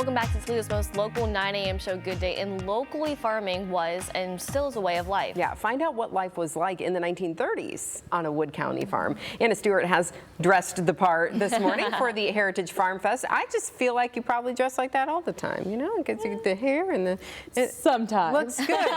Welcome back to Toledo's most local 9 a.m. show, Good Day. And locally farming was and still is a way of life. Yeah, find out what life was like in the 1930s on a Wood County farm. Anna Stuart has dressed the part this morning for the Heritage Farm Fest. I just feel like you probably dress like that all the time, you know, because you get the hair and sometimes. Looks good.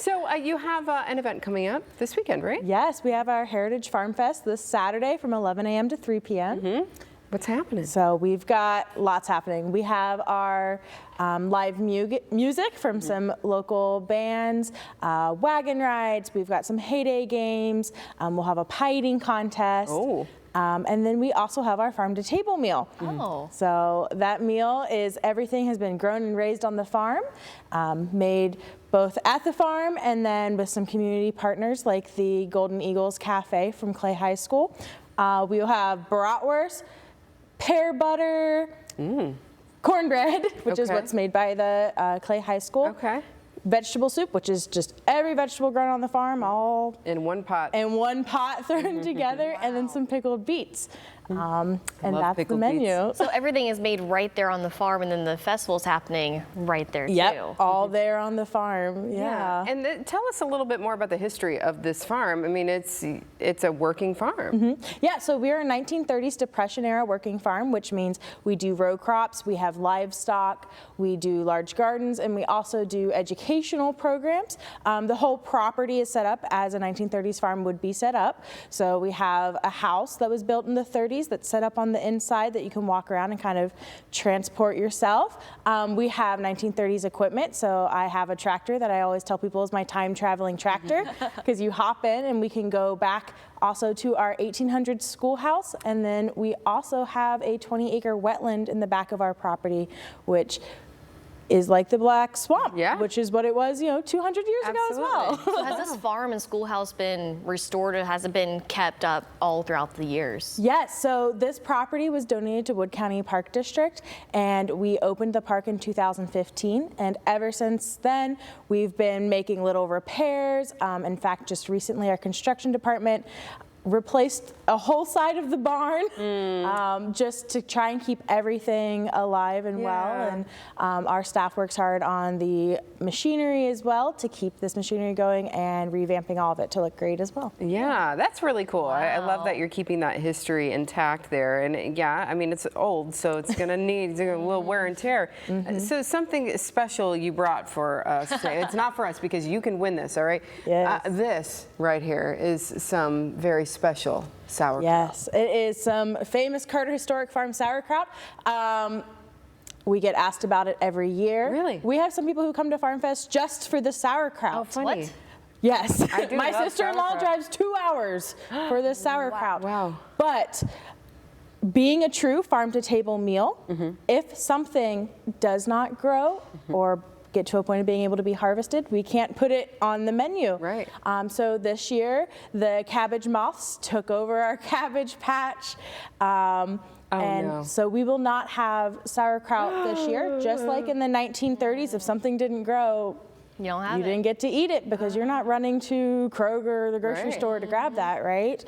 So you have an event coming up this weekend, right? Yes, we have our Heritage Farm Fest this Saturday from 11 a.m. to 3 p.m. What's happening? So we've got lots happening. We have our live music from some local bands, wagon rides. We've got some heyday games. We'll have a pie eating contest. Oh. And then we also have our farm to table meal. Oh. So that meal is everything has been grown and raised on the farm, made both at the farm and then with some community partners like the Golden Eagles Cafe from Clay High School. We will have bratwurst, pear butter, cornbread, which is what's made by the Clay High School. Okay. Vegetable soup, which is just every vegetable grown on the farm, all in one pot. Thrown together, wow. And then some pickled beets. And that's the menu. Beets. So everything is made right there on the farm, and then the festival's happening right there too. All there on the farm. Yeah. And tell us a little bit more about the history of this farm. I mean, it's a working farm. Yeah, so we're a 1930s Depression era working farm, which means we do row crops, we have livestock, we do large gardens, and we also do educational programs. The whole property is set up as a 1930s farm would be set up. So we have a house that was built in the 30s that's set up on the inside that you can walk around and kind of transport yourself. We have 1930s equipment, so I have a tractor that I always tell people is my time traveling tractor because you hop in and we can go back also to our 1800s schoolhouse, and then we also have a 20-acre wetland in the back of our property, which is like the Black Swamp, which is what it was, 200 years ago as well. So has this farm and schoolhouse been restored, or has it been kept up all throughout the years? Yes, so this property was donated to Wood County Park District, and we opened the park in 2015, and ever since then, we've been making little repairs. In fact, just recently, our construction department replaced a whole side of the barn just to try and keep everything alive and well. And our staff works hard on the machinery as well to keep this machinery going and revamping all of it to look great as well. Yeah, that's really cool. Wow. I love that you're keeping that history intact there. And yeah, I mean, it's old, so it's going to need a little wear and tear. So something special you brought for us today. It's not for us because you can win this, all right? Yes. This right here is some very special sauerkraut. Yes, it is some famous Carter Historic Farm sauerkraut. We get asked about it every year. Really? We have some people who come to Farm Fest just for the sauerkraut. Oh, funny. What? Yes. My love sister-in-law drives 2 hours for this sauerkraut. Wow. But being a true farm-to-table meal, if something does not grow or get to a point of being able to be harvested, we can't put it on the menu. Right. So this year, the cabbage moths took over our cabbage patch. So we will not have sauerkraut this year, just like in the 1930s. If something didn't grow, you didn't get to eat it because you're not running to Kroger or the grocery store to grab that, right?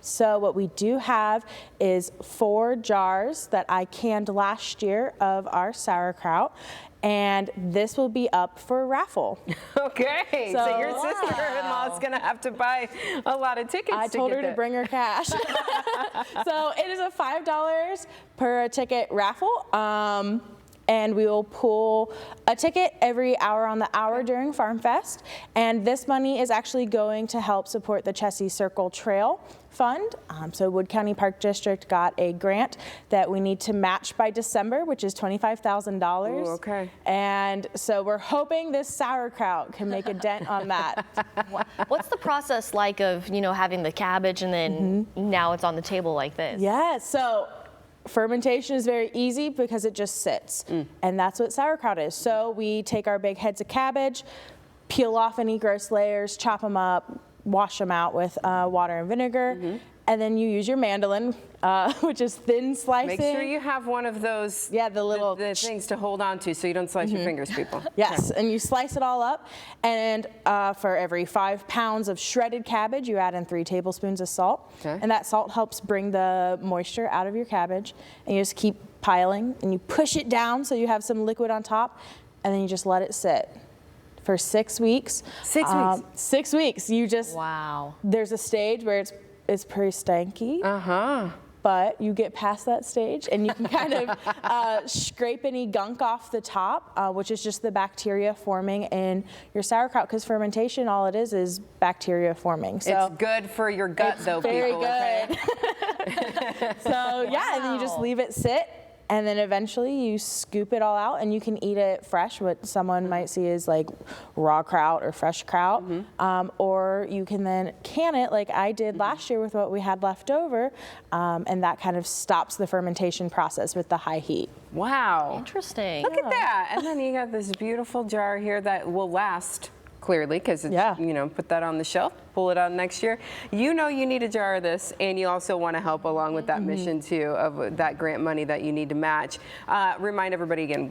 So what we do have is 4 jars that I canned last year of our sauerkraut, and this will be up for a raffle. Okay, so your sister-in-law is going to have to buy a lot of tickets. I told her to bring her cash. So it is a $5 per ticket raffle. And we will pull a ticket every hour on the hour during Farm Fest. And this money is actually going to help support the Chessie Circle Trail Fund. So Wood County Park District got a grant that we need to match by December, which is $25,000. Okay. And so we're hoping this sauerkraut can make a dent on that. What's the process like of, having the cabbage and then now it's on the table like this? Yes, so fermentation is very easy because it just sits, and that's what sauerkraut is. So we take our big heads of cabbage, peel off any gross layers, chop them up, wash them out with water and vinegar, and then you use your mandolin, which is thin slicing. Make sure you have one of those the little the things to hold on to so you don't slice your fingers, people. Yes, and you slice it all up, and for every 5 pounds of shredded cabbage, you add in 3 tablespoons of salt. And that salt helps bring the moisture out of your cabbage, and you just keep piling, and you push it down so you have some liquid on top, and then you just let it sit for 6 weeks. 6 weeks? 6 weeks. You just, Wow. there's a stage where it's pretty stanky. Uh-huh. But you get past that stage and you can kind of scrape any gunk off the top, which is just the bacteria forming in your sauerkraut, because fermentation, all it is bacteria forming. So It's good for your gut, though, very people. good. Okay? So yeah, and then you just leave it sit, and then eventually you scoop it all out, and you can eat it fresh, what someone might see as like raw kraut or fresh kraut, or you can then can it like I did last year with what we had left over, and that kind of stops the fermentation process with the high heat. Wow. Interesting. Look at that. And then you got this beautiful jar here that will last, clearly, because it's, Yeah. you know, put that on the shelf, pull it out next year. You know you need a jar of this, and you also want to help along with that mission, too, of that grant money that you need to match. Remind everybody again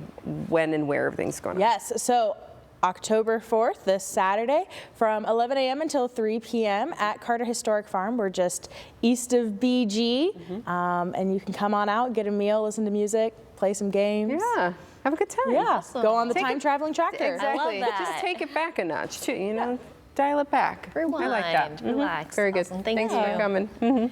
when and where everything's going on. Yes, so October 4th, this Saturday, from 11 a.m. until 3 p.m. at Carter Historic Farm. We're just east of BG, and you can come on out, get a meal, listen to music, play some games. Yeah. Have a good time. Yeah, Awesome. go on the Take time traveling tractor. Exactly. I love that. Just take it back a notch, too, you know? Dial it back. Rewind, I like that. relax. Very good. Awesome. Thank Thanks you. for coming.